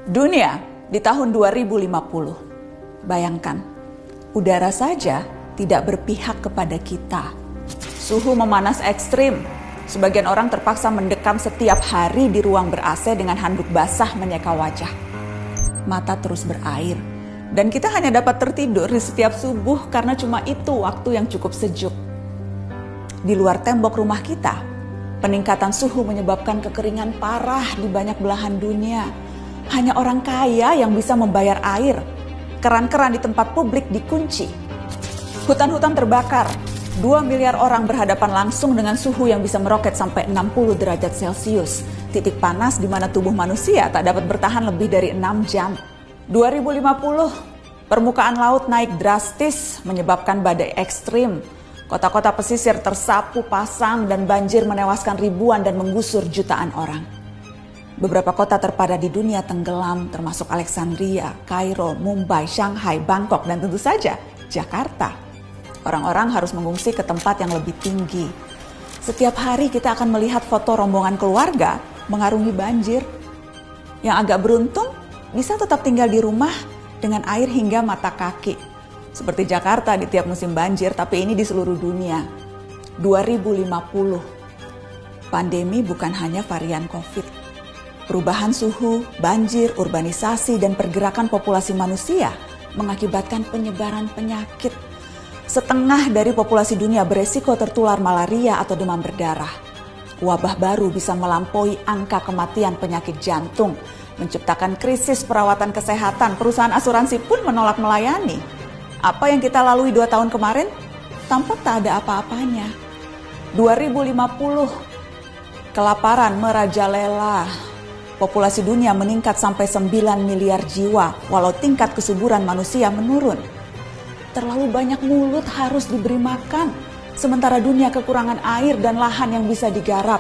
Dunia di tahun 2050. Bayangkan, udara saja tidak berpihak kepada kita. Suhu memanas ekstrim. Sebagian orang terpaksa mendekam setiap hari di ruang ber-AC dengan handuk basah menyeka wajah. Mata terus berair. Dan kita hanya dapat tertidur di setiap subuh karena cuma itu waktu yang cukup sejuk. Di luar tembok rumah kita, peningkatan suhu menyebabkan kekeringan parah di banyak belahan dunia. Hanya orang kaya yang bisa membayar air. Keran-keran di tempat publik dikunci. Hutan-hutan terbakar. 2 miliar orang berhadapan langsung dengan suhu yang bisa meroket sampai 60 derajat Celcius. Titik panas di mana tubuh manusia tak dapat bertahan lebih dari 6 jam. 2050, permukaan laut naik drastis menyebabkan badai ekstrim. Kota-kota pesisir tersapu pasang dan banjir menewaskan ribuan dan menggusur jutaan orang. Beberapa kota terpadat di dunia tenggelam, termasuk Alexandria, Kairo, Mumbai, Shanghai, Bangkok, dan tentu saja Jakarta. Orang-orang harus mengungsi ke tempat yang lebih tinggi. Setiap hari kita akan melihat foto rombongan keluarga mengarungi banjir. Yang agak beruntung bisa tetap tinggal di rumah dengan air hingga mata kaki. Seperti Jakarta di tiap musim banjir, tapi ini di seluruh dunia. 2050. Pandemi bukan hanya varian COVID. Perubahan suhu, banjir, urbanisasi, dan pergerakan populasi manusia mengakibatkan penyebaran penyakit. Setengah dari populasi dunia beresiko tertular malaria atau demam berdarah. Wabah baru bisa melampaui angka kematian penyakit jantung, menciptakan krisis perawatan kesehatan. Perusahaan asuransi pun menolak melayani. Apa yang kita lalui 2 tahun kemarin, tampak tak ada apa-apanya. 2050, kelaparan merajalela. Populasi dunia meningkat sampai 9 miliar jiwa, walau tingkat kesuburan manusia menurun. Terlalu banyak mulut harus diberi makan, sementara dunia kekurangan air dan lahan yang bisa digarap.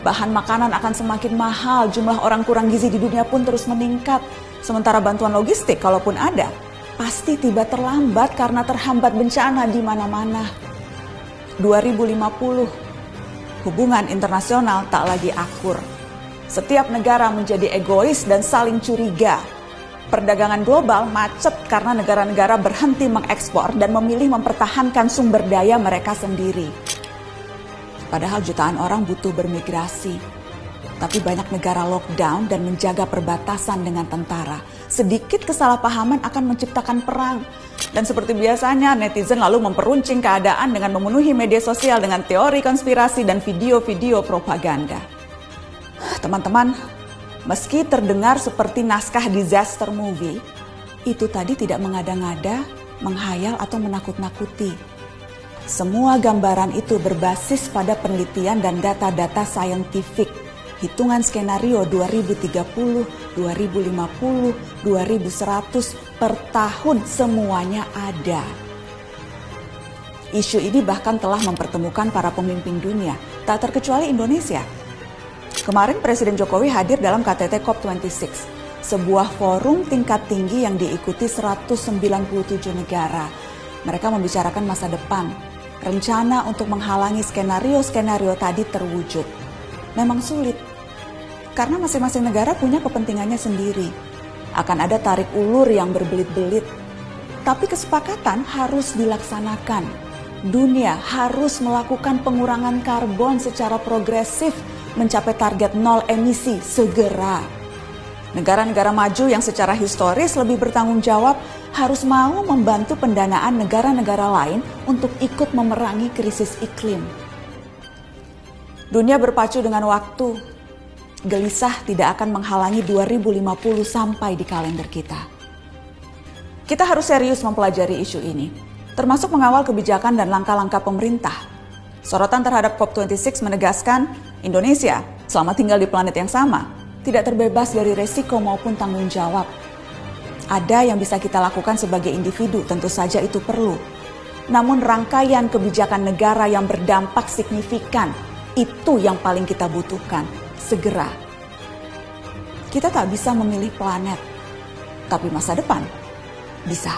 Bahan makanan akan semakin mahal, jumlah orang kurang gizi di dunia pun terus meningkat. Sementara bantuan logistik, kalaupun ada, pasti tiba terlambat karena terhambat bencana di mana-mana. 2050, hubungan internasional tak lagi akur. Setiap negara menjadi egois dan saling curiga. Perdagangan global macet karena negara-negara berhenti mengekspor dan memilih mempertahankan sumber daya mereka sendiri. Padahal jutaan orang butuh bermigrasi. Tapi banyak negara lockdown dan menjaga perbatasan dengan tentara. Sedikit kesalahpahaman akan menciptakan perang. Dan seperti biasanya, netizen lalu memperuncing keadaan dengan memenuhi media sosial dengan teori konspirasi dan video-video propaganda. Teman-teman, meski terdengar seperti naskah disaster movie, itu tadi tidak mengada-ngada, menghayal atau menakut-nakuti. Semua gambaran itu berbasis pada penelitian dan data-data saintifik. Hitungan skenario 2030, 2050, 2100 per tahun semuanya ada. Isu ini bahkan telah mempertemukan para pemimpin dunia, tak terkecuali Indonesia. Kemarin Presiden Jokowi hadir dalam KTT COP26, sebuah forum tingkat tinggi yang diikuti 197 negara. Mereka membicarakan masa depan, rencana untuk menghalangi skenario-skenario tadi terwujud. Memang sulit, karena masing-masing negara punya kepentingannya sendiri. Akan ada tarik ulur yang berbelit-belit, tapi kesepakatan harus dilaksanakan. Dunia harus melakukan pengurangan karbon secara progresif, mencapai target 0 emisi segera. Negara-negara maju yang secara historis lebih bertanggung jawab harus mau membantu pendanaan negara-negara lain untuk ikut memerangi krisis iklim. Dunia berpacu dengan waktu. Gelisah tidak akan menghalangi 2050 sampai di kalender kita. Kita harus serius mempelajari isu ini, termasuk mengawal kebijakan dan langkah-langkah pemerintah. Sorotan terhadap COP26 menegaskan Indonesia selama tinggal di planet yang sama tidak terbebas dari resiko maupun tanggung jawab. Ada yang bisa kita lakukan sebagai individu, tentu saja itu perlu. Namun rangkaian kebijakan negara yang berdampak signifikan, itu yang paling kita butuhkan, segera. Kita tak bisa memilih planet, tapi masa depan bisa.